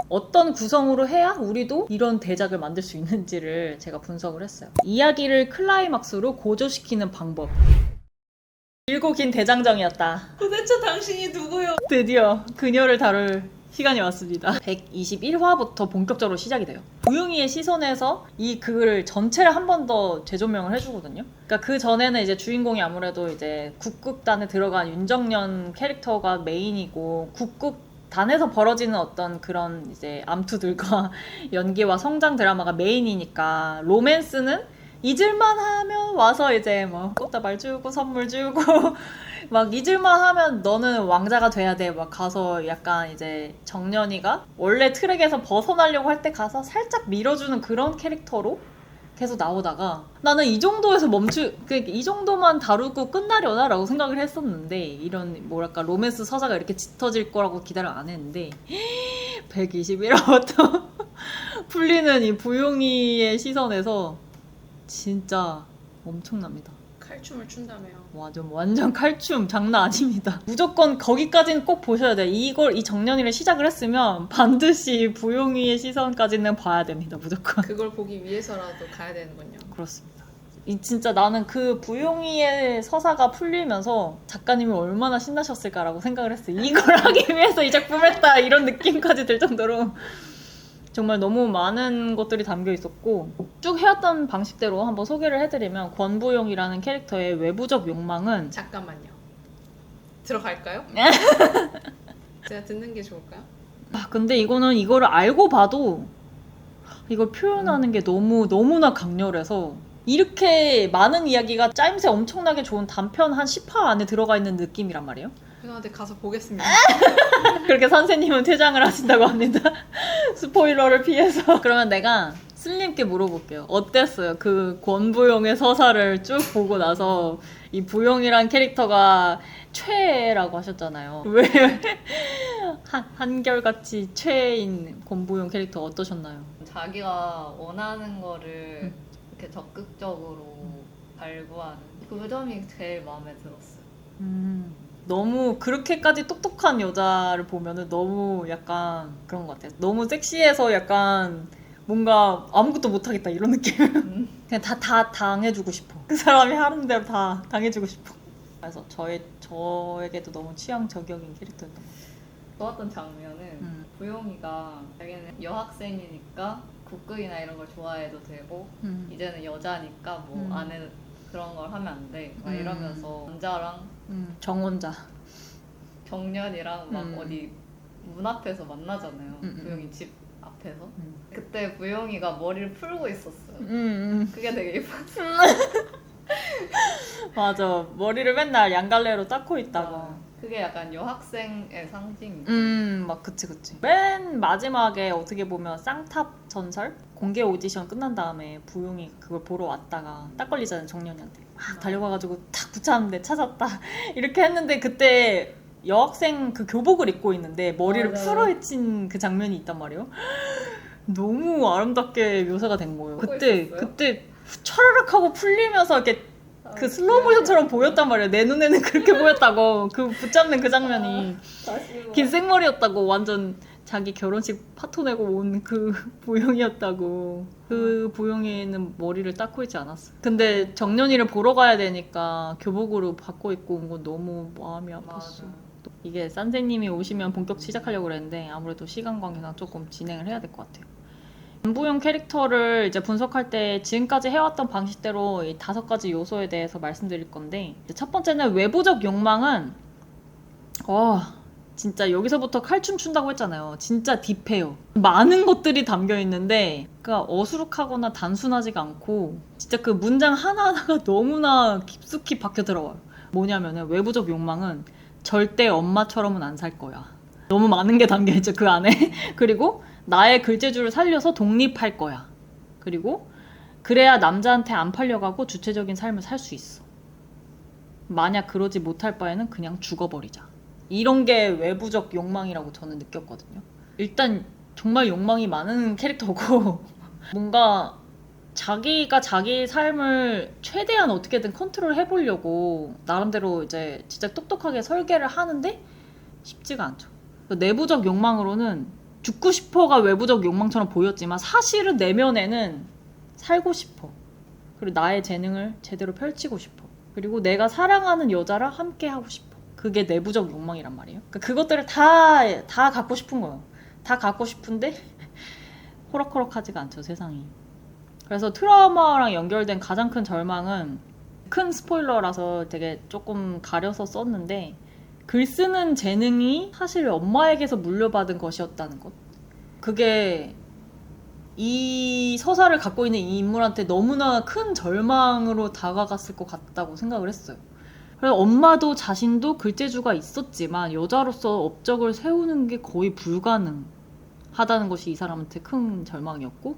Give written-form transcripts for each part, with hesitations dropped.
어떤 구성으로 해야 우리도 이런 대작을 만들 수 있는지를 제가 분석을 했어요. 이야기를 클라이막스로 고조시키는 방법. 길고 긴 대장정이었다. 도대체 당신이 누구요? 드디어 그녀를 다룰 시간이 왔습니다. 121화부터 본격적으로 시작이 돼요. 부영이의 시선에서 이 글을 전체를 한 번 더 재조명을 해주거든요. 그러니까 그 전에는 이제 주인공이 아무래도 이제 국극단에 들어간 윤정년 캐릭터가 메인이고 국극단에서 벌어지는 어떤 그런 이제 암투들과 연기와 성장 드라마가 메인이니까 로맨스는 잊을만 하면 와서 이제 뭐 꽃다발 주고 선물 주고 막 잊을만 하면 너는 왕자가 돼야 돼 막 가서 약간 이제 정년이가 원래 트랙에서 벗어나려고 할 때 가서 살짝 밀어주는 그런 캐릭터로 계속 나오다가 나는 이 정도에서 이 정도만 다루고 끝나려나 라고 생각을 했었는데 이런 뭐랄까 로맨스 서사가 이렇게 짙어질 거라고 기대를 안 했는데 121화부터 풀리는 이 부용이의 시선에서 진짜 엄청납니다. 칼춤을 춘다며요. 완전 칼춤 장난 아닙니다. 무조건 거기까지는 꼭 보셔야 돼요. 이 정년이를 시작을 했으면 반드시 부용이의 시선까지는 봐야 됩니다. 무조건. 그걸 보기 위해서라도 가야 되는군요. 그렇습니다. 진짜 나는 그 부용이의 서사가 풀리면서 작가님이 얼마나 신나셨을까라고 생각을 했어요. 이걸 하기 위해서 이 작품을 했다 이런 느낌까지 들 정도로 정말 너무 많은 것들이 담겨 있었고 쭉 해왔던 방식대로 한번 소개를 해드리면 권부용이라는 캐릭터의 외부적 욕망은 잠깐만요. 들어갈까요? 제가 듣는 게 좋을까요? 근데 이거를 알고 봐도 이걸 표현하는 게 너무나 강렬해서 이렇게 많은 이야기가 짜임새 엄청나게 좋은 단편 한 10화 안에 들어가 있는 느낌이란 말이에요. 죄송한데 가서 보겠습니다. 그렇게 선생님은 퇴장을 하신다고 합니다. 스포일러를 피해서. 그러면 내가 슬님께 물어볼게요. 어땠어요? 그 권부용의 서사를 쭉 보고 나서 이 부용이란 캐릭터가 최애라고 하셨잖아요. 왜 한결같이 최애인 권부용 캐릭터 어떠셨나요? 자기가 원하는 거를 이렇게 적극적으로 발구하는 그 점이 제일 마음에 들었어요. 너무 그렇게까지 똑똑한 여자를 보면은 너무 약간 그런 것 같아요. 너무 섹시해서 약간 뭔가 아무것도 못하겠다 이런 느낌. 그냥 다 당해주고 싶어. 그 사람이 하는 대로 다 당해주고 싶어. 그래서 저에게도 너무 취향 저격인 캐릭터였던 것 같아요. 좋았던 장면은 부용이가 자기는 여학생이니까 국극이나 이런 걸 좋아해도 되고 이제는 여자니까 뭐 안에 그런 걸 하면 안 돼. 막 이러면서 원자랑 정원자. 정년이랑 막 어디 문 앞에서 만나잖아요. 부용이 집 앞에서. 그때 부용이가 머리를 풀고 있었어요. 그게 되게 예뻤어요. 맞아. 머리를 맨날 양갈래로 닦고 있다가. 그게 약간 여학생의 상징. 막 그치. 맨 마지막에 어떻게 보면 쌍탑 전설? 공개 오디션 끝난 다음에 부용이 그걸 보러 왔다가 딱 걸리잖아요, 정년이한테. 막 달려가가지고 탁 붙였는데 찾았다. 이렇게 했는데 그때 여학생 그 교복을 입고 있는데 머리를 풀어헤친 그 장면이 있단 말이에요. 너무 아름답게 묘사가 된 거예요. 그때 차라락 하고 풀리면서 이렇게 그 슬로우 모션처럼 보였단 말이에요. 내 눈에는 그렇게 보였다고. 그 붙잡는 그 장면이 긴 생머리였다고. 완전 자기 결혼식 파토 내고 온 그 부용이었다고. 그 부용이는 머리를 닦고 있지 않았어. 근데 정년이를 보러 가야 되니까 교복으로 바꿔 입고 온 건 너무 마음이 아팠어. 맞아. 이게 선생님이 오시면 본격 시작하려고 그랬는데 아무래도 시간 관계상 조금 진행을 해야 될 것 같아요. 권부용 캐릭터를 이제 분석할 때 지금까지 해왔던 방식대로 이 5가지 요소에 대해서 말씀드릴 건데 첫 번째는 외부적 욕망은 진짜 여기서부터 칼춤 춘다고 했잖아요. 진짜 딥해요. 많은 것들이 담겨 있는데 그러니까 어수룩하거나 단순하지가 않고 진짜 그 문장 하나하나가 너무나 깊숙이 박혀 들어와요. 뭐냐면은 외부적 욕망은 절대 엄마처럼은 안 살 거야. 너무 많은 게 담겨 있죠, 그 안에. 그리고 나의 글재주를 살려서 독립할 거야. 그리고 그래야 남자한테 안 팔려가고 주체적인 삶을 살 수 있어. 만약 그러지 못할 바에는 그냥 죽어버리자. 이런 게 외부적 욕망이라고 저는 느꼈거든요. 일단 정말 욕망이 많은 캐릭터고 뭔가 자기가 자기 삶을 최대한 어떻게든 컨트롤 해보려고 나름대로 이제 진짜 똑똑하게 설계를 하는데 쉽지가 않죠. 내부적 욕망으로는 죽고 싶어가 외부적 욕망처럼 보였지만 사실은 내면에는 살고 싶어. 그리고 나의 재능을 제대로 펼치고 싶어. 그리고 내가 사랑하는 여자랑 함께 하고 싶어. 그게 내부적 욕망이란 말이에요. 그러니까 그것들을 다 갖고 싶은 거예요. 다 갖고 싶은데 호락호락하지가 않죠, 세상이. 그래서 트라우마랑 연결된 가장 큰 절망은 큰 스포일러라서 되게 조금 가려서 썼는데 글 쓰는 재능이 사실 엄마에게서 물려받은 것이었다는 것. 그게 이 서사를 갖고 있는 이 인물한테 너무나 큰 절망으로 다가갔을 것 같다고 생각을 했어요. 그래서 엄마도 자신도 글재주가 있었지만 여자로서 업적을 세우는 게 거의 불가능하다는 것이 이 사람한테 큰 절망이었고,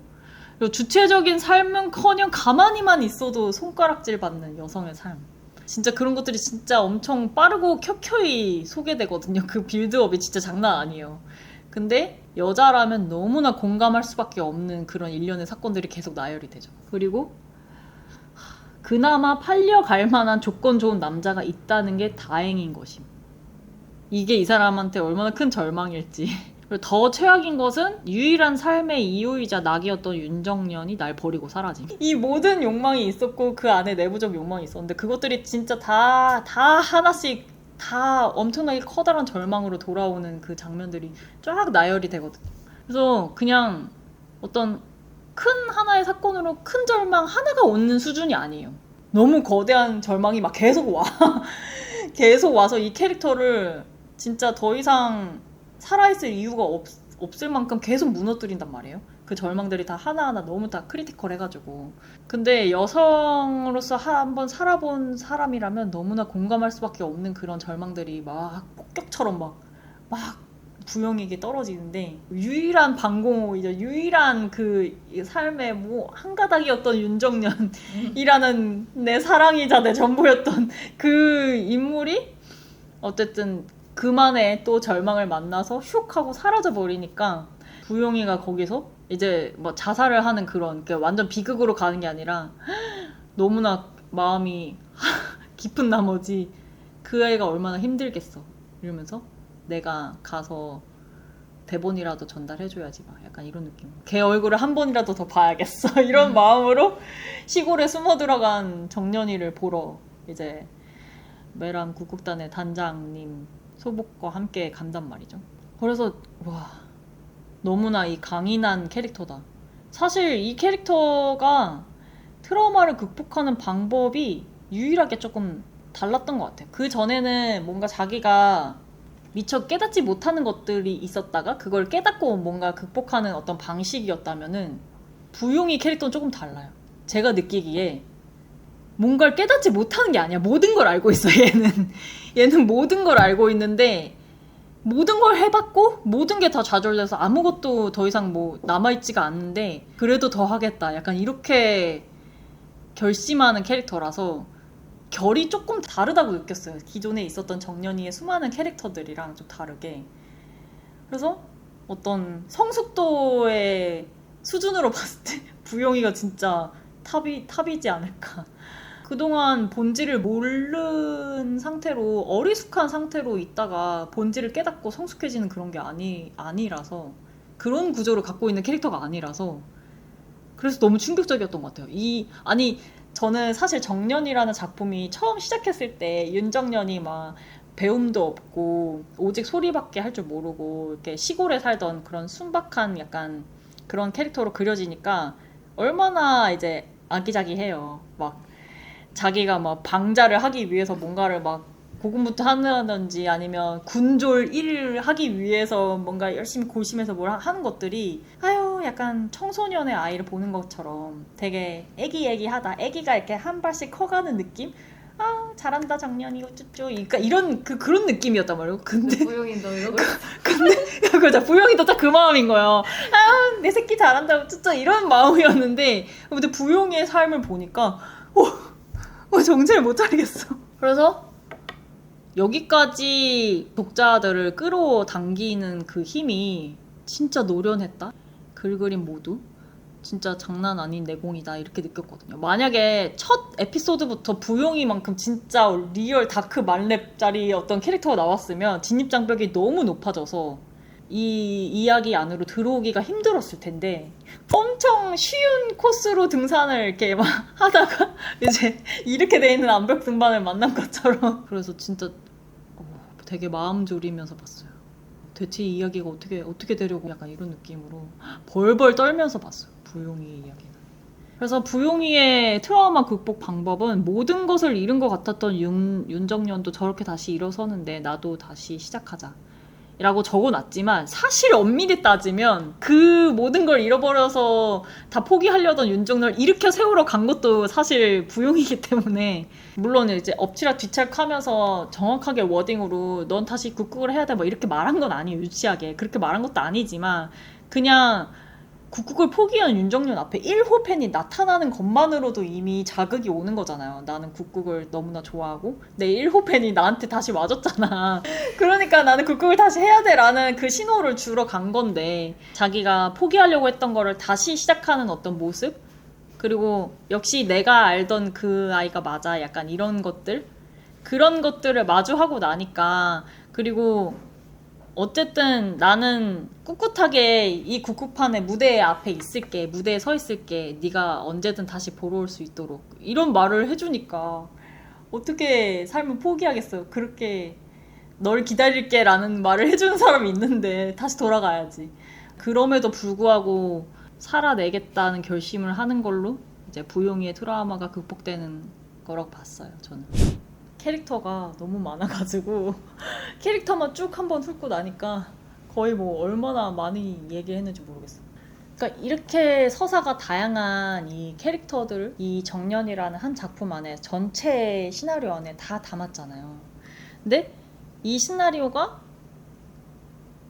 그리고 주체적인 삶은커녕 가만히만 있어도 손가락질 받는 여성의 삶. 진짜 그런 것들이 진짜 엄청 빠르고 켜켜이 소개되거든요. 그 빌드업이 진짜 장난 아니에요. 근데 여자라면 너무나 공감할 수밖에 없는 그런 일련의 사건들이 계속 나열이 되죠. 그리고 그나마 팔려갈 만한 조건 좋은 남자가 있다는 게 다행인 것임. 이게 이 사람한테 얼마나 큰 절망일지. 그리고 더 최악인 것은 유일한 삶의 이유이자 낙이었던 윤정년이 날 버리고 사라짐. 이 모든 욕망이 있었고 그 안에 내부적 욕망이 있었는데 그것들이 진짜 다 하나씩 다 엄청나게 커다란 절망으로 돌아오는 그 장면들이 쫙 나열이 되거든요. 그래서 그냥 어떤 큰 하나의 사건으로 큰 절망 하나가 오는 수준이 아니에요. 너무 거대한 절망이 막 계속 와. 계속 와서 이 캐릭터를 진짜 더 이상 살아있을 이유가 없을 만큼 계속 무너뜨린단 말이에요. 그 절망들이 다 하나하나 너무 다 크리티컬해가지고. 근데 여성으로서 한번 살아본 사람이라면 너무나 공감할 수밖에 없는 그런 절망들이 막 폭격처럼 막 부영에게 떨어지는데, 유일한 방공호이자 유일한 그 삶의 뭐 한 가닥이었던 윤정년이라는 내 사랑이자 내 전부였던 그 인물이 어쨌든 그만의 또 절망을 만나서 슉 하고 사라져 버리니까 부용이가 거기서 이제 뭐 자살을 하는 그런, 그러니까 완전 비극으로 가는 게 아니라 너무나 마음이 깊은 나머지 그 애가 얼마나 힘들겠어 이러면서 내가 가서 대본이라도 전달해줘야지 막 약간 이런 느낌. 걔 얼굴을 한 번이라도 더 봐야겠어 이런 마음으로 시골에 숨어 들어간 정년이를 보러 이제 메랑 국극단의 단장님 소복과 함께 간단 말이죠. 그래서 와, 너무나 이 강인한 캐릭터다. 사실 이 캐릭터가 트라우마를 극복하는 방법이 유일하게 조금 달랐던 것 같아요. 그 전에는 뭔가 자기가 미처 깨닫지 못하는 것들이 있었다가 그걸 깨닫고 뭔가 극복하는 어떤 방식이었다면은 부용이 캐릭터는 조금 달라요. 제가 느끼기에 뭔가를 깨닫지 못하는 게 아니야. 모든 걸 알고 있어, 얘는 모든 걸 알고 있는데 모든 걸 해봤고 모든 게 다 좌절돼서 아무것도 더 이상 뭐 남아있지가 않는데 그래도 더 하겠다. 약간 이렇게 결심하는 캐릭터라서 결이 조금 다르다고 느꼈어요. 기존에 있었던 정년이의 수많은 캐릭터들이랑 좀 다르게. 그래서 어떤 성숙도의 수준으로 봤을 때 부용이가 진짜 탑이지 않을까. 그동안 본질을 모르는 상태로 어리숙한 상태로 있다가 본질을 깨닫고 성숙해지는 그런 게 아니라서, 그런 구조를 갖고 있는 캐릭터가 아니라서 그래서 너무 충격적이었던 것 같아요. 저는 사실 정년이라는 작품이 처음 시작했을 때 윤정년이 막 배움도 없고 오직 소리밖에 할 줄 모르고 이렇게 시골에 살던 그런 순박한 약간 그런 캐릭터로 그려지니까 얼마나 이제 아기자기해요. 막 자기가 막 방자를 하기 위해서 뭔가를 막 고군분투하는지 아니면 군졸 1을 하기 위해서 뭔가 열심히 고심해서 뭘 하는 것들이 약간 청소년의 아이를 보는 것처럼 되게 애기애기하다. 애기가 이렇게 한 발씩 커가는 느낌? 잘한다 작년이 어쩌죠. 그러니까 그런 느낌이었단 말이에요. 근데 부용이 너 이러고 그죠. 부용이도 딱 그 마음인 거예요. 내 새끼 잘한다 어쩌죠. 이런 마음이었는데 근데 부용의 삶을 보니까 정신을 못 차리겠어. 그래서 여기까지 독자들을 끌어당기는 그 힘이 진짜 노련했다. 글 그림 모두 진짜 장난 아닌 내공이다 이렇게 느꼈거든요. 만약에 첫 에피소드부터 부용이만큼 진짜 리얼 다크 만렙짜리 어떤 캐릭터가 나왔으면 진입장벽이 너무 높아져서 이 이야기 안으로 들어오기가 힘들었을 텐데 엄청 쉬운 코스로 등산을 이렇게 막 하다가 이제 이렇게 돼 있는 암벽 등반을 만난 것처럼 그래서 진짜 되게 마음 졸이면서 봤어요. 대체 이 이야기가 어떻게 되려고 약간 이런 느낌으로 벌벌 떨면서 봤어요. 부용이의 이야기는. 그래서 부용이의 트라우마 극복 방법은 모든 것을 잃은 것 같았던 윤정년도 저렇게 다시 일어서는데 나도 다시 시작하자 라고 적어놨지만 사실 엄밀히 따지면 그 모든 걸 잃어버려서 다 포기하려던 윤정년을 일으켜 세우러 간 것도 사실 부용이기 때문에 물론 이제 엎치락 뒤치락 하면서 정확하게 워딩으로 넌 다시 국국을 해야 돼 뭐 이렇게 말한 건 아니에요. 유치하게 그렇게 말한 것도 아니지만 그냥 국국을 포기한 윤정년 앞에 1호 팬이 나타나는 것만으로도 이미 자극이 오는 거잖아요. 나는 국국을 너무나 좋아하고 내 1호 팬이 나한테 다시 와줬잖아. 그러니까 나는 국국을 다시 해야 돼 라는 그 신호를 주러 간 건데 자기가 포기하려고 했던 거를 다시 시작하는 어떤 모습 그리고 역시 내가 알던 그 아이가 맞아 약간 이런 것들 그런 것들을 마주하고 나니까 그리고 어쨌든 나는 꿋꿋하게 이 국국판의 무대 앞에 있을게 무대에 서 있을게 네가 언제든 다시 보러 올 수 있도록 이런 말을 해주니까 어떻게 삶을 포기하겠어요. 그렇게 널 기다릴게 라는 말을 해주는 사람이 있는데 다시 돌아가야지. 그럼에도 불구하고 살아내겠다는 결심을 하는 걸로 이제 부용이의 트라우마가 극복되는 거라고 봤어요. 저는 캐릭터가 너무 많아가지고 캐릭터만 쭉 한번 훑고 나니까 거의 뭐 얼마나 많이 얘기했는지 모르겠어요. 그러니까 이렇게 서사가 다양한 이 캐릭터들 이 정년이라는 한 작품 안에 전체 시나리오 안에 다 담았잖아요. 근데 이 시나리오가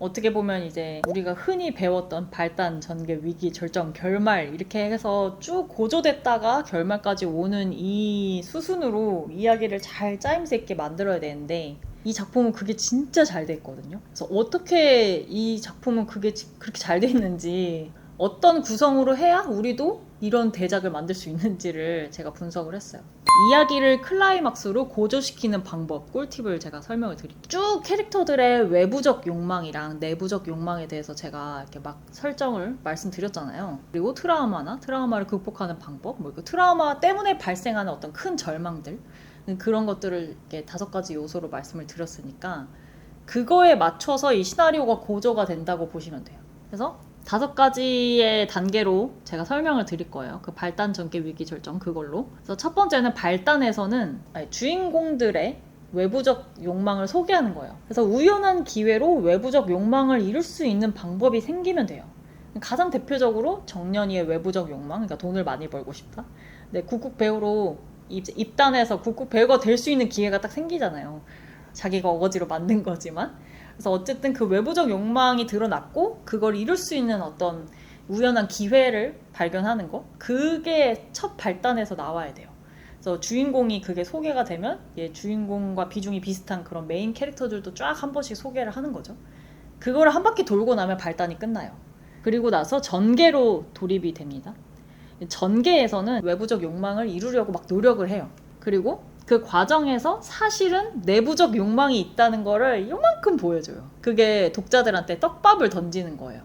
어떻게 보면 이제 우리가 흔히 배웠던 발단, 전개, 위기, 절정, 결말 이렇게 해서 쭉 고조됐다가 결말까지 오는 이 수순으로 이야기를 잘 짜임새 있게 만들어야 되는데 이 작품은 그게 진짜 잘 돼 있거든요. 그래서 어떻게 이 작품은 그게 그렇게 잘 돼 있는지 어떤 구성으로 해야 우리도 이런 대작을 만들 수 있는지를 제가 분석을 했어요. 이야기를 클라이막스로 고조시키는 방법, 꿀팁을 제가 설명을 드릴게요. 쭉 캐릭터들의 외부적 욕망이랑 내부적 욕망에 대해서 제가 이렇게 막 설정을 말씀드렸잖아요. 그리고 트라우마를 극복하는 방법, 뭐 트라우마 때문에 발생하는 어떤 큰 절망들, 그런 것들을 이렇게 5가지 요소로 말씀을 드렸으니까 그거에 맞춰서 이 시나리오가 고조가 된다고 보시면 돼요. 그래서 5가지의 단계로 제가 설명을 드릴 거예요. 그 발단, 전개, 위기, 절정 그걸로. 그래서 첫 번째는 발단에서는 주인공들의 외부적 욕망을 소개하는 거예요. 그래서 우연한 기회로 외부적 욕망을 이룰 수 있는 방법이 생기면 돼요. 가장 대표적으로 정년이의 외부적 욕망, 그러니까 돈을 많이 벌고 싶다. 근데 국국 배우로 입단해서 국국 배우가 될 수 있는 기회가 딱 생기잖아요. 자기가 어거지로 만든 거지만. 그래서 어쨌든 그 외부적 욕망이 드러났고 그걸 이룰 수 있는 어떤 우연한 기회를 발견하는 거 그게 첫 발단에서 나와야 돼요. 그래서 주인공이 그게 소개가 되면 주인공과 비중이 비슷한 그런 메인 캐릭터들도 쫙 한 번씩 소개를 하는 거죠. 그거를 한 바퀴 돌고 나면 발단이 끝나요. 그리고 나서 전개로 돌입이 됩니다. 전개에서는 외부적 욕망을 이루려고 막 노력을 해요. 그리고 그 과정에서 사실은 내부적 욕망이 있다는 거를 요만큼 보여줘요. 그게 독자들한테 떡밥을 던지는 거예요.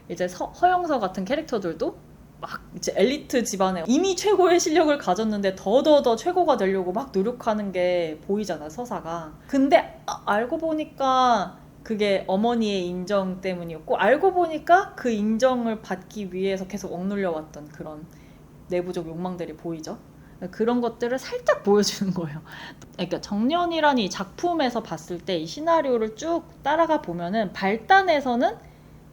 이제 허영서 같은 캐릭터들도 막 이제 엘리트 집안에 이미 최고의 실력을 가졌는데 더 최고가 되려고 막 노력하는 게 보이잖아, 서사가. 근데 알고 보니까 그게 어머니의 인정 때문이었고 알고 보니까 그 인정을 받기 위해서 계속 억눌려 왔던 그런 내부적 욕망들이 보이죠. 그런 것들을 살짝 보여주는 거예요. 그러니까 정년이라는 이 작품에서 봤을 때 이 시나리오를 쭉 따라가 보면은 발단에서는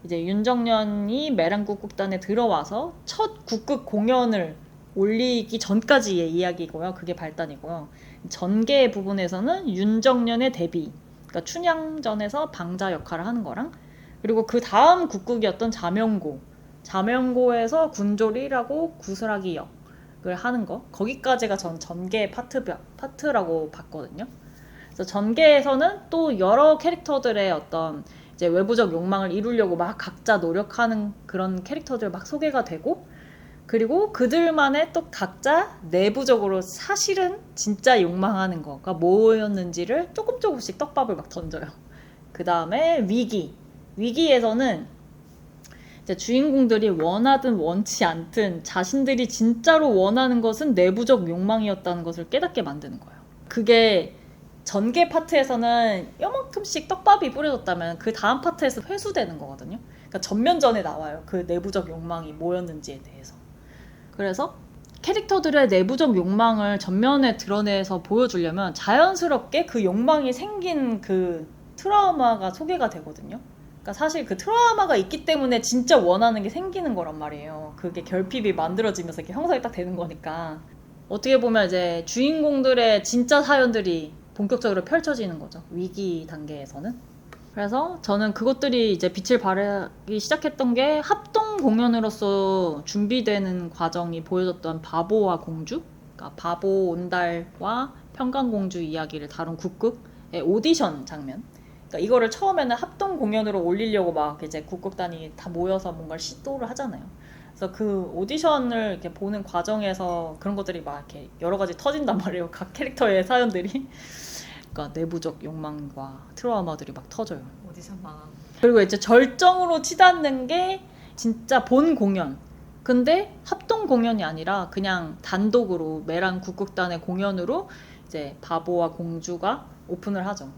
이제 윤정년이 메랑국국단에 들어와서 첫 국극 공연을 올리기 전까지의 이야기고요. 그게 발단이고요. 전개 부분에서는 윤정년의 데뷔, 그러니까 춘향전에서 방자 역할을 하는 거랑 그리고 그 다음 국극이었던 자명고에서 군졸이라고 구슬하기 역을 하는 거 거기까지가 전 전개 파트라고 봤거든요. 그래서 전개에서는 또 여러 캐릭터들의 어떤 이제 외부적 욕망을 이루려고 막 각자 노력하는 그런 캐릭터들 막 소개가 되고 그리고 그들만의 또 각자 내부적으로 사실은 진짜 욕망하는 거가 뭐였는지를 조금씩 떡밥을 막 던져요. 그 다음에 위기. 위기에서는 이제 주인공들이 원하든 원치 않든 자신들이 진짜로 원하는 것은 내부적 욕망이었다는 것을 깨닫게 만드는 거예요. 그게 전개 파트에서는 요만큼씩 떡밥이 뿌려졌다면 그 다음 파트에서 회수되는 거거든요. 그러니까 전면전에 나와요. 그 내부적 욕망이 뭐였는지에 대해서. 그래서 캐릭터들의 내부적 욕망을 전면에 드러내서 보여주려면 자연스럽게 그 욕망이 생긴 그 트라우마가 소개가 되거든요. 그러니까 사실 그 트라우마가 있기 때문에 진짜 원하는 게 생기는 거란 말이에요. 그게 결핍이 만들어지면서 이렇게 형성이 딱 되는 거니까. 어떻게 보면 이제 주인공들의 진짜 사연들이 본격적으로 펼쳐지는 거죠. 위기 단계에서는. 그래서 저는 그것들이 이제 빛을 발하기 시작했던 게 합동 공연으로서 준비되는 과정이 보여줬던 바보와 공주, 그러니까 바보 온달과 평강공주 이야기를 다룬 국극의 오디션 장면. 그러니까 이거를 처음에는 합동 공연으로 올리려고 막 이제 국극단이 다 모여서 뭔가를 시도를 하잖아요. 그래서 그 오디션을 이렇게 보는 과정에서 그런 것들이 막 이렇게 여러 가지 터진단 말이에요. 각 캐릭터의 사연들이. 그러니까 내부적 욕망과 트라우마들이 막 터져요. 오디션 망함. 그리고 이제 절정으로 치닫는 게 진짜 본 공연. 근데 합동 공연이 아니라 그냥 단독으로 메란 국극단의 공연으로 이제 바보와 공주가 오픈을 하죠.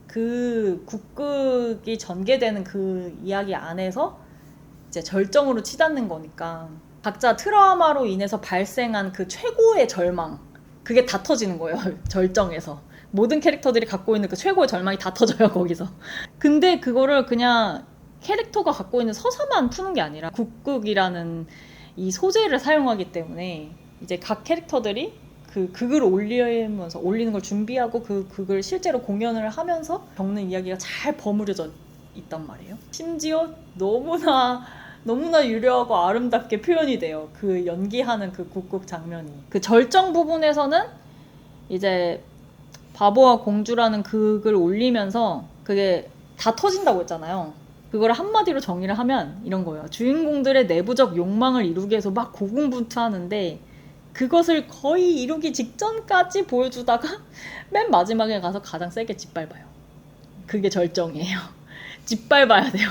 그 국극이 전개되는 그 이야기 안에서 이제 절정으로 치닫는 거니까 각자 트라우마로 인해서 발생한 그 최고의 절망, 그게 다 터지는 거예요. 절정에서. 모든 캐릭터들이 갖고 있는 그 최고의 절망이 다 터져요, 거기서. 근데 그거를 그냥 캐릭터가 갖고 있는 서사만 푸는 게 아니라 국극이라는 이 소재를 사용하기 때문에 이제 각 캐릭터들이 그 극을 올리는 걸 준비하고 그 극을 실제로 공연을 하면서 겪는 이야기가 잘 버무려져 있단 말이에요. 심지어 너무나 유려하고 아름답게 표현이 돼요. 그 연기하는 그 국극 장면이. 그 절정 부분에서는 이제 바보와 공주라는 극을 올리면서 그게 다 터진다고 했잖아요. 그걸 한마디로 정의를 하면 이런 거예요. 주인공들의 내부적 욕망을 이루기 위해서 막 고군분투하는데 그것을 거의 이루기 직전까지 보여주다가 맨 마지막에 가서 가장 세게 짓밟아요. 그게 절정이에요. 짓밟아야 돼요.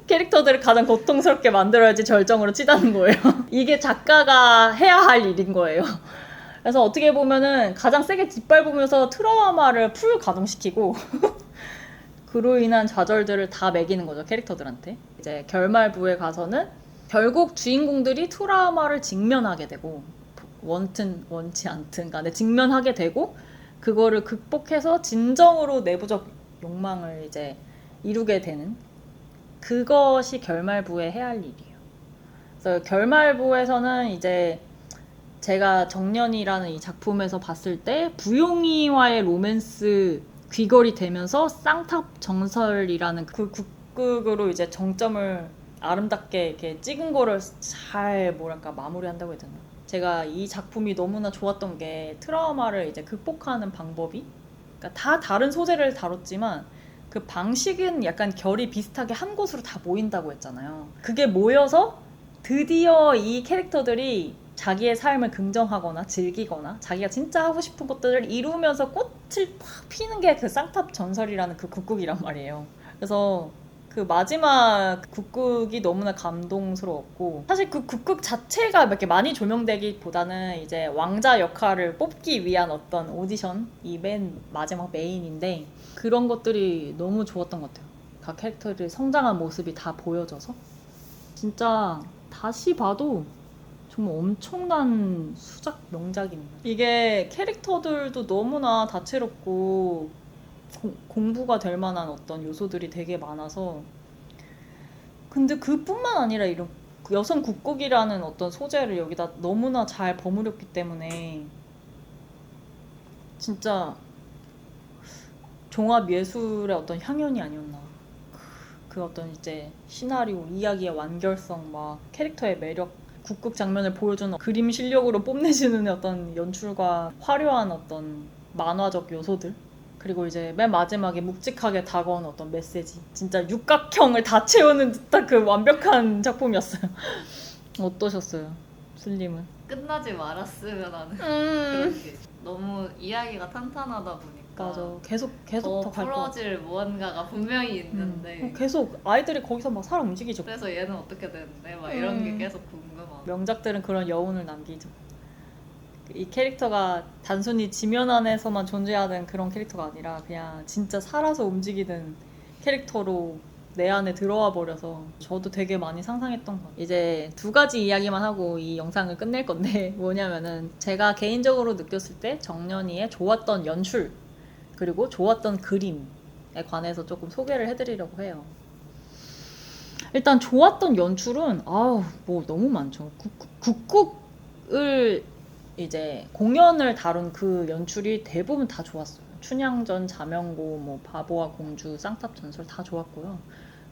캐릭터들을 가장 고통스럽게 만들어야지 절정으로 치닫는 거예요. 이게 작가가 해야 할 일인 거예요. 그래서 어떻게 보면은 가장 세게 짓밟으면서 트라우마를 풀 가동시키고 그로 인한 좌절들을 다 매기는 거죠, 캐릭터들한테. 이제 결말부에 가서는 결국 주인공들이 트라우마를 직면하게 되고 원튼 원치 않든 간에 직면하게 되고 그거를 극복해서 진정으로 내부적 욕망을 이제 이루게 되는 그것이 결말부에 해야 할 일이에요. 그래서 결말부에서는 이제 제가 정년이라는 이 작품에서 봤을 때 부용이와의 로맨스 귀걸이 되면서 쌍탑 정설이라는 그 국극으로 이제 정점을 아름답게 이렇게 찍은 거를 잘 뭐랄까 마무리한다고 해야 되나. 제가 이 작품이 너무나 좋았던 게 트라우마를 이제 극복하는 방법이 그러니까 다 다른 소재를 다뤘지만 그 방식은 약간 결이 비슷하게 한 곳으로 다 모인다고 했잖아요. 그게 모여서 드디어 이 캐릭터들이 자기의 삶을 긍정하거나 즐기거나 자기가 진짜 하고 싶은 것들을 이루면서 꽃을 팍 피는 게 그 쌍탑 전설이라는 그 국극이란 말이에요. 그래서 그 마지막 국극이 너무나 감동스러웠고 사실 그 국극 자체가 이렇게 많이 조명되기보다는 이제 왕자 역할을 뽑기 위한 어떤 오디션이 맨 마지막 메인인데 그런 것들이 너무 좋았던 것 같아요. 각 캐릭터들이 성장한 모습이 다 보여져서 진짜 다시 봐도 정말 엄청난 수작 명작입니다. 이게 캐릭터들도 너무나 다채롭고 공부가 될 만한 어떤 요소들이 되게 많아서 근데 그뿐만 아니라 이런 여성 국극이라는 어떤 소재를 여기다 너무나 잘 버무렸기 때문에 진짜 종합 예술의 어떤 향연이 아니었나. 그 어떤 이제 시나리오, 이야기의 완결성, 막 캐릭터의 매력, 국극 장면을 보여주는 그림 실력으로 뽐내시는 어떤 연출과 화려한 어떤 만화적 요소들 그리고 이제 맨 마지막에 묵직하게 다가오는 어떤 메시지 진짜 육각형을 다 채우는 듯한 그 완벽한 작품이었어요. 어떠셨어요? 슬림은? 끝나지 말았으면 하는 그런 게 너무 이야기가 탄탄하다 보니까 맞아. 계속 더 더 갈 것 같아. 풀어질 무언가가 분명히 있는데 계속 아이들이 거기서 막 살아 움직이죠. 그래서 얘는 어떻게 되는데 막 이런 게 계속 궁금하고 명작들은 그런 여운을 남기죠. 이 캐릭터가 단순히 지면 안에서만 존재하는 그런 캐릭터가 아니라 그냥 진짜 살아서 움직이는 캐릭터로 내 안에 들어와 버려서 저도 되게 많이 상상했던 것 같아요. 이제 두 가지 이야기만 하고 이 영상을 끝낼 건데 뭐냐면은 제가 개인적으로 느꼈을 때 정연이의 좋았던 연출 그리고 좋았던 그림에 관해서 조금 소개를 해드리려고 해요. 일단 좋았던 연출은 뭐 너무 많죠. 국국을 이제 공연을 다룬 그 연출이 대부분 다 좋았어요. 춘향전, 자명고, 뭐 바보와 공주, 쌍탑 전설 다 좋았고요.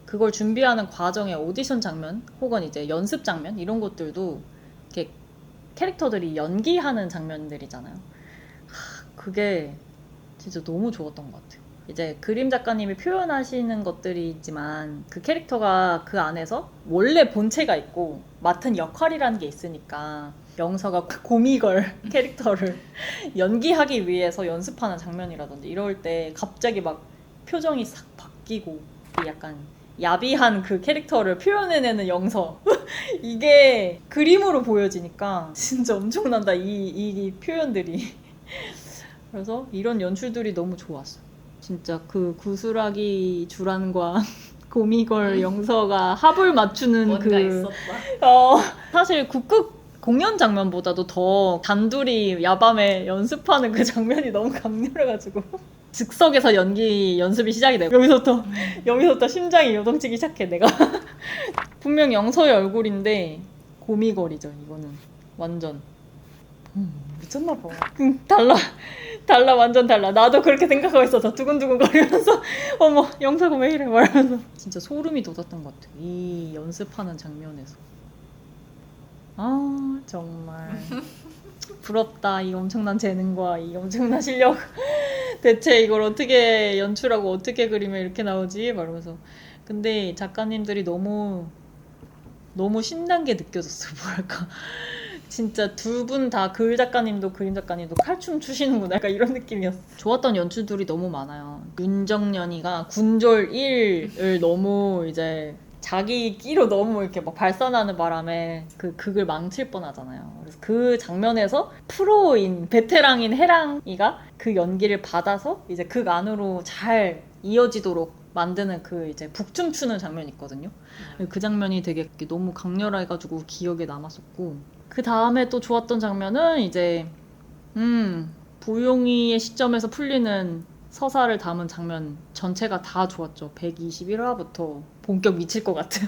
그걸 준비하는 과정의 오디션 장면 혹은 이제 연습 장면 이런 것들도 이렇게 캐릭터들이 연기하는 장면들이잖아요. 그게 진짜 너무 좋았던 것 같아요. 이제 그림 작가님이 표현하시는 것들이 있지만 그 캐릭터가 그 안에서 원래 본체가 있고 맡은 역할이라는 게 있으니까 영서가 고미걸 캐릭터를 연기하기 위해서 연습하는 장면이라든지 이럴 때 갑자기 막 표정이 싹 바뀌고 약간 야비한 그 캐릭터를 표현해내는 영서 이게 그림으로 보여지니까 진짜 엄청난다 이 표현들이. 그래서 이런 연출들이 너무 좋았어요. 진짜 그 구슬하기 주란과 고미걸 영서가 합을 맞추는 뭔가 있었다. 사실 국극 공연 장면보다도 더 단둘이 야밤에 연습하는 그 장면이 너무 강렬해가지고 즉석에서 연기 연습이 시작이 돼요. 여기서부터 심장이 요동치기 시작해 내가. 분명 영서의 얼굴인데 고미걸이죠 이거는 완전. 미쳤나봐. 달라 완전 달라. 나도 그렇게 생각하고 있어서 두근두근 거리면서 어머 영서가 왜 이래 말하면서 진짜 소름이 돋았던 것 같아 이 연습하는 장면에서. 정말 부럽다. 이 엄청난 재능과 이 엄청난 실력. 대체 이걸 어떻게 연출하고 어떻게 그리면 이렇게 나오지? 말하면서. 근데 작가님들이 너무 신난 게 느껴졌어요. 뭐랄까. 진짜 두 분 다 글 작가님도 그림 작가님도 칼춤 추시는구나. 약간 이런 느낌이었어. 좋았던 연출들이 너무 많아요. 윤정연이가 군졸 1을 너무 이제 자기 끼로 너무 이렇게 막 발산하는 바람에 그 극을 망칠 뻔하잖아요. 그래서 그 장면에서 프로인 베테랑인 해랑이가 그 연기를 받아서 이제 극 안으로 잘 이어지도록 만드는 그 이제 북춤 추는 장면이 있거든요. 그 장면이 되게 너무 강렬해가지고 기억에 남았었고 그 다음에 또 좋았던 장면은 이제 부용이의 시점에서 풀리는 서사를 담은 장면 전체가 다 좋았죠. 121화부터 본격 미칠 것 같은.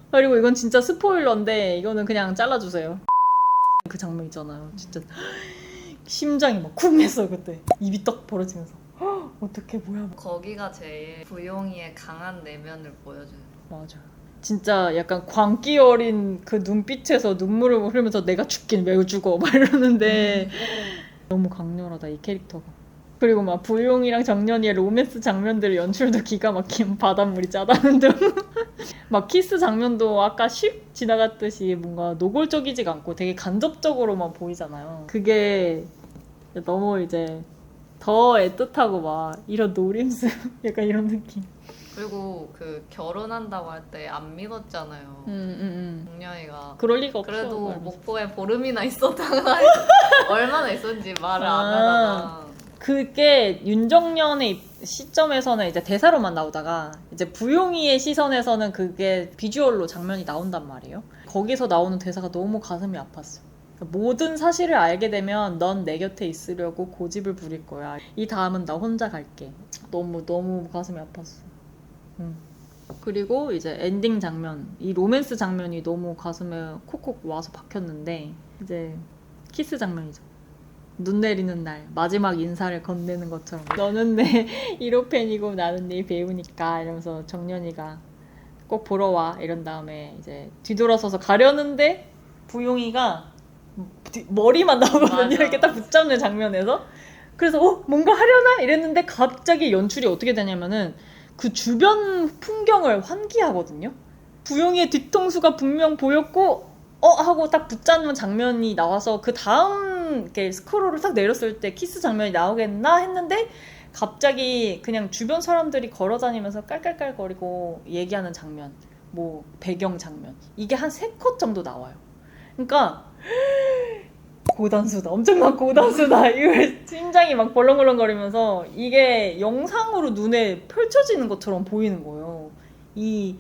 그리고 이건 진짜 스포일러인데 이거는 그냥 잘라주세요. 그 장면 있잖아요. 진짜 심장이 막 쿵 했어요 그때. 입이 떡 벌어지면서 어떡해 뭐야. 거기가 제일 부용이의 강한 내면을 보여줘요. 맞아요. 진짜 약간 광기 어린 그 눈빛에서 눈물을 흘리면서 내가 죽긴 왜 죽어 막 이러는데 너무 강렬하다 이 캐릭터가. 그리고 막 부용이랑 정연이의 로맨스 장면들 연출도 기가 막힌 바닷물이 짜다는 등 막 키스 장면도 아까 슉 지나갔듯이 뭔가 노골적이지가 않고 되게 간접적으로만 보이잖아요. 그게 너무 이제 더 애틋하고 막 이런 노림수 약간 이런 느낌. 그리고 그 결혼한다고 할 때 안 믿었잖아요. 정연이가. 그럴 리가 없어. 그래도 말하면서. 목포에 보름이나 있었다가 얼마나 있었는지 말을 안 하다가 그게 윤정연의 시점에서는 이제 대사로만 나오다가 이제 부용이의 시선에서는 그게 비주얼로 장면이 나온단 말이에요. 거기서 나오는 대사가 너무 가슴이 아팠어. 모든 사실을 알게 되면 넌 내 곁에 있으려고 고집을 부릴 거야. 이 다음은 나 혼자 갈게. 너무 가슴이 아팠어. 그리고 이제 엔딩 장면, 이 로맨스 장면이 너무 가슴에 콕콕 와서 박혔는데 이제 키스 장면이죠. 눈 내리는 날 마지막 인사를 건네는 것처럼 너는 내 1호 팬이고 나는 네 배우니까 이러면서 정연이가 꼭 보러 와 이런 다음에 이제 뒤돌아서서 가려는데 부용이가 머리만 나오거든요. 맞아. 이렇게 딱 붙잡는 장면에서. 그래서 뭔가 하려나 이랬는데 갑자기 연출이 어떻게 되냐면은 그 주변 풍경을 환기하거든요. 부용이의 뒤통수가 분명 보였고 하고 딱 붙잡는 장면이 나와서 그 다음 이렇게 스크롤을 딱 내렸을 때 키스 장면이 나오겠나 했는데 갑자기 그냥 주변 사람들이 걸어다니면서 깔깔깔거리고 얘기하는 장면, 뭐 배경 장면, 이게 한 3컷 정도 나와요. 그러니까 고단수다, 엄청난 고단수다. 이걸 심장이 막 벌렁벌렁거리면서 이게 영상으로 눈에 펼쳐지는 것처럼 보이는 거예요. 이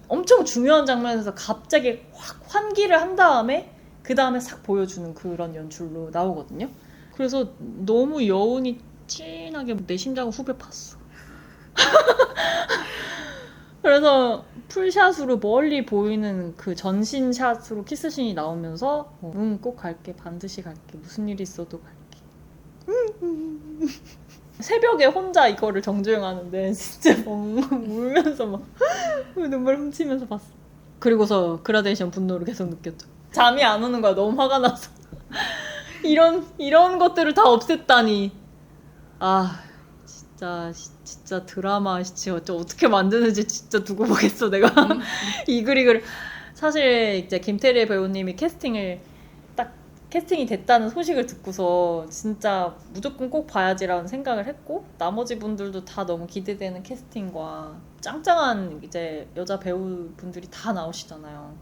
엄청 중요한 장면에서 갑자기 확 환기를 한 다음에 그 다음에 싹 보여주는 그런 연출로 나오거든요. 그래서 너무 여운이 진하게 내 심장을 후벼 팠어. 그래서 풀샷으로 멀리 보이는 그 전신샷으로 키스신이 나오면서 꼭 갈게, 반드시 갈게, 무슨 일이 있어도 갈게. 새벽에 혼자 이거를 정주행하는데 진짜 울면서 막 눈물 훔치면서 봤어. 그리고서 그라데이션 분노를 계속 느꼈죠. 잠이 안 오는 거야, 너무 화가 나서. 이런 것들을 다 없앴다니. 아, 진짜 드라마 진짜 어떻게 만드는지 진짜 두고 보겠어 내가. 이 그릭을 사실 이제 김태리 배우님이 캐스팅이 됐다는 소식을 듣고서 진짜 무조건 꼭 봐야지라는 생각을 했고, 나머지 분들도 다 너무 기대되는 캐스팅과 짱짱한 이제 여자 배우분들이 다 나오시잖아요.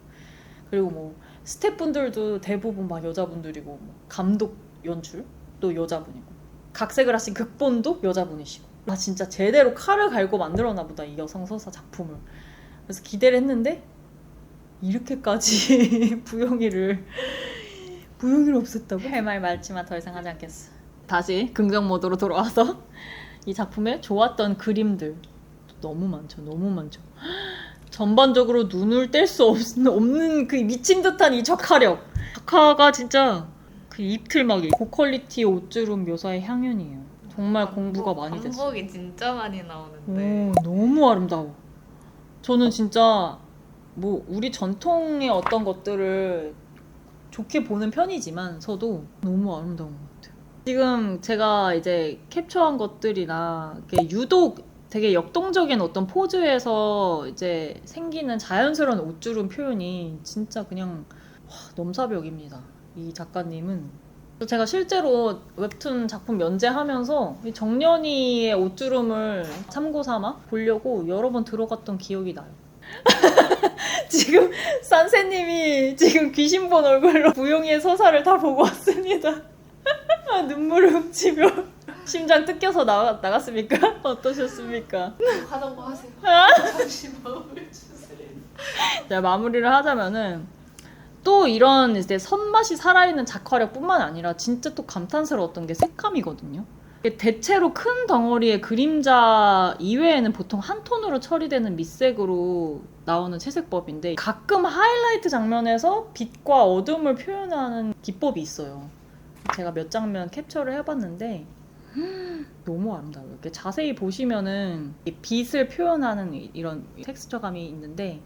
그리고 뭐 스태프분들도 대부분 막 여자분들이고, 뭐 감독 연출도 여자분이고, 각색을 하신 극본도 여자분이시고, 아 진짜 제대로 칼을 갈고 만들었나 보다 이 여성 서사 작품을. 그래서 기대를 했는데 이렇게까지 부영이를 없앴다고? 할 말 많지만 더 이상 하지 않겠어. 다시 긍정 모드로 돌아와서 이 작품에 좋았던 그림들 너무 많죠. 전반적으로 눈을 뗄 수 없는 그 미친 듯한 이 작화력. 작화가 진짜 그 입틀막이 고퀄리티 옷주름 묘사의 향연이에요. 정말 공부가 많이 됐어요. 반복이 진짜 많이 나오는데 너무 아름다워. 저는 진짜 뭐 우리 전통의 어떤 것들을 좋게 보는 편이지만서도 너무 아름다운 것 같아요. 지금 제가 이제 캡처한 것들이나 유독 되게 역동적인 어떤 포즈에서 이제 생기는 자연스러운 옷주름 표현이 진짜 그냥 넘사벽입니다. 이 작가님은. 제가 실제로 웹툰 작품 연재하면서 이 정연이의 옷주름을 참고 삼아 보려고 여러 번 들어갔던 기억이 나요. 지금 산세님이 지금 귀신 본 얼굴로 부용이의 서사를 다 보고 왔습니다. 눈물을 훔치며 심장 뜯겨서 나갔습니까? 어떠셨습니까? 하던 거 하세요. 잠시 마음을 주세요. 자, 마무리를 하자면은 또 이런 이제 선맛이 살아있는 작화력뿐만 아니라 진짜 또 감탄스러웠던 게 색감이거든요. 대체로 큰 덩어리의 그림자 이외에는 보통 한 톤으로 처리되는 밑색으로 나오는 채색법인데 가끔 하이라이트 장면에서 빛과 어둠을 표현하는 기법이 있어요. 제가 몇 장면 캡처를 해봤는데 너무 아름다워요. 이렇게 자세히 보시면은 빛을 표현하는 이런 텍스처감이 있는데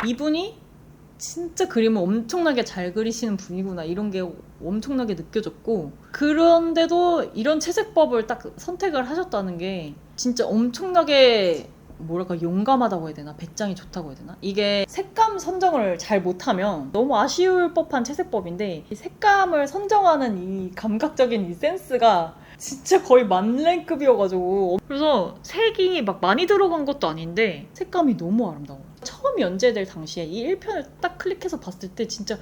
이분이 진짜 그림을 엄청나게 잘 그리시는 분이구나 이런 게 엄청나게 느껴졌고, 그런데도 이런 채색법을 딱 선택을 하셨다는 게 진짜 엄청나게 뭐랄까 용감하다고 해야 되나, 배짱이 좋다고 해야 되나. 이게 색감 선정을 잘 못하면 너무 아쉬울 법한 채색법인데 이 색감을 선정하는 이 감각적인 이 센스가 진짜 거의 만렙급이어가지고, 그래서 색이 막 많이 들어간 것도 아닌데 색감이 너무 아름다워요. 처음 연재될 당시에 이 1편을 딱 클릭해서 봤을 때 진짜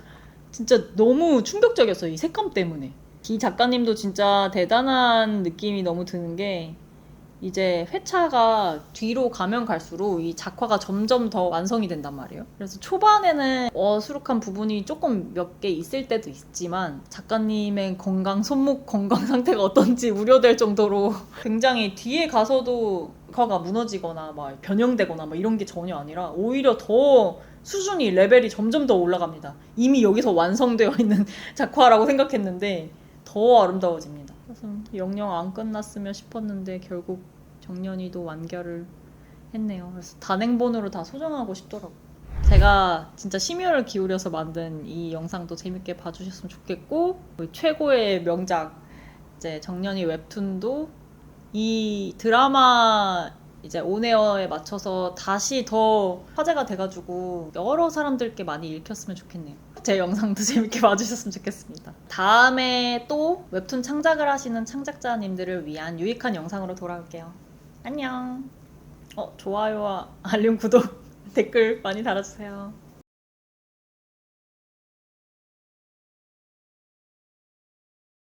너무 충격적이었어요. 이 색감 때문에. 이 작가님도 진짜 대단한 느낌이 너무 드는 게 이제 회차가 뒤로 가면 갈수록 이 작화가 점점 더 완성이 된단 말이에요. 그래서 초반에는 어수룩한 부분이 조금 몇 개 있을 때도 있지만 작가님의 손목 건강 상태가 어떤지 우려될 정도로 굉장히 뒤에 가서도 작화가 무너지거나 막 변형되거나 막 이런 게 전혀 아니라 오히려 더 수준이 레벨이 점점 더 올라갑니다. 이미 여기서 완성되어 있는 작화라고 생각했는데 더 아름다워집니다. 그래서 영영 안 끝났으면 싶었는데 결국 정연이도 완결을 했네요. 그래서 단행본으로 다 소장하고 싶더라고요. 제가 진짜 심혈을 기울여서 만든 이 영상도 재밌게 봐주셨으면 좋겠고, 최고의 명작 이제 정연이 웹툰도 이 드라마 이제 온에어에 맞춰서 다시 더 화제가 돼가지고 여러 사람들께 많이 읽혔으면 좋겠네요. 제 영상도 재밌게 봐주셨으면 좋겠습니다. 다음에 또 웹툰 창작을 하시는 창작자님들을 위한 유익한 영상으로 돌아올게요. 안녕. 좋아요와 알림, 구독, 댓글 많이 달아주세요.